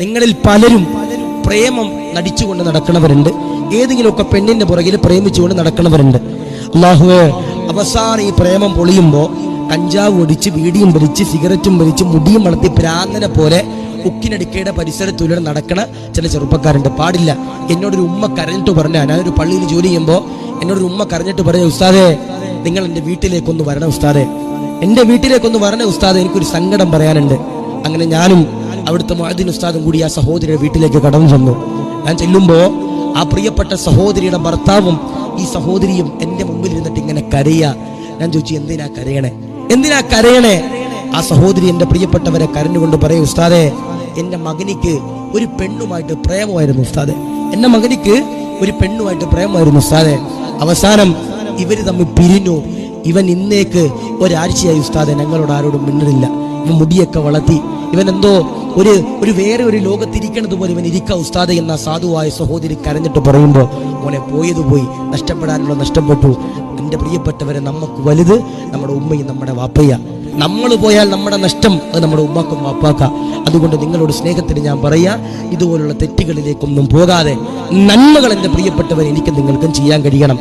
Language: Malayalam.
നിങ്ങളിൽ പലരും പ്രേമം നടിച്ചുകൊണ്ട് നടക്കുന്നവരുണ്ട്. ഏതെങ്കിലുമൊക്കെ പെണ്ണിന്റെ പുറകിൽ പ്രേമിച്ചുകൊണ്ട് നടക്കുന്നവരുണ്ട്. അല്ലാഹുവേ, അവസാനം ഈ പ്രേമം പൊളിയുമ്പോൾ കഞ്ചാവ് ഒടിച്ച് വീടിയും വലിച്ച് സിഗരറ്റും വലിച്ച് മുടിയും വളർത്തി പ്രാന്തനെ പോലെ ഉക്കിനടുക്കയുടെ പരിസരത്തൂടെ നടക്കണ ചില ചെറുപ്പക്കാരുണ്ട്. പാടില്ല. എന്നോടൊരു ഉമ്മ കരഞ്ഞിട്ട് പറഞ്ഞ, ഞാനൊരു പള്ളിയിൽ ജോലി ചെയ്യുമ്പോൾ എന്നോടൊരു ഉമ്മ കരഞ്ഞിട്ട് പറഞ്ഞ, ഉസ്താദേ നിങ്ങൾ എൻ്റെ വീട്ടിലേക്കൊന്ന് വരണം ഉസ്താദേ, എൻ്റെ വീട്ടിലേക്കൊന്ന് വരണേ ഉസ്താദേ, എനിക്കൊരു സങ്കടം പറയാനുണ്ട്. അങ്ങനെ ഞാനും അവിടുത്തെ മുഅദ്ദിൻ ഉസ്താദും കൂടി ആ സഹോദരിയുടെ വീട്ടിലേക്ക് കടന്നു ചെന്നു. ഞാൻ ചെല്ലുമ്പോൾ ആ പ്രിയപ്പെട്ട സഹോദരിയുടെ ഭർത്താവും ഈ സഹോദരിയും എൻ്റെ മുമ്പിൽ ഇരുന്നിട്ട് ഇങ്ങനെ കരയാ. ഞാൻ ചോദിച്ചു, എന്തിനാ കരയണേ, എന്തിനാ കരയണേ? ആ സഹോദരി എൻ്റെ പ്രിയപ്പെട്ടവരെ കരഞ്ഞുകൊണ്ട് പറയും, ഉസ്താദേ എൻ്റെ മകനിക്ക് ഒരു പെണ്ണുമായിട്ട് പ്രേമമായിരുന്നു ഉസ്താദേ, എൻ്റെ മകനിക്ക് ഒരു പെണ്ണുമായിട്ട് പ്രേമമായിരുന്നു ഉസ്താദേ. അവസാനം ഇവർ തമ്മിൽ പിരിഞ്ഞു. ഇവൻ ഇന്നേക്ക് ഒരാഴ്ചയായി ഉസ്താദെ ഞങ്ങളോട് ആരോടും മിണ്ടലില്ല. ഇവൻ മുടിയൊക്കെ വളർത്തി, ഇവൻ എന്തോ ഒരു വേറെ ഒരു ലോകത്തിരിക്കണത് പോലെ ഇവൻ ഇരിക്ക ഉസ്താദെ എന്ന സാധുവായ സഹോദരി കരഞ്ഞിട്ട് പറയുമ്പോൾ, മോനെ പോയത് പോയി, നഷ്ടപ്പെടാനുള്ള നഷ്ടപ്പെട്ടു. എൻ്റെ പ്രിയപ്പെട്ടവരെ, നമുക്ക് വലുത് നമ്മുടെ ഉമ്മയും നമ്മുടെ വാപ്പയ്യ. നമ്മൾ പോയാൽ നമ്മുടെ നഷ്ടം അത് നമ്മുടെ ഉമ്മാക്കും വാപ്പാക്ക. അതുകൊണ്ട് നിങ്ങളോട് സ്നേഹത്തിന് ഞാൻ പറയാ, ഇതുപോലുള്ള തെറ്റുകളിലേക്കൊന്നും പോകാതെ നന്മകൾ എൻ്റെ പ്രിയപ്പെട്ടവരെ എനിക്ക് നിങ്ങൾക്കും ചെയ്യാൻ കഴിയണം.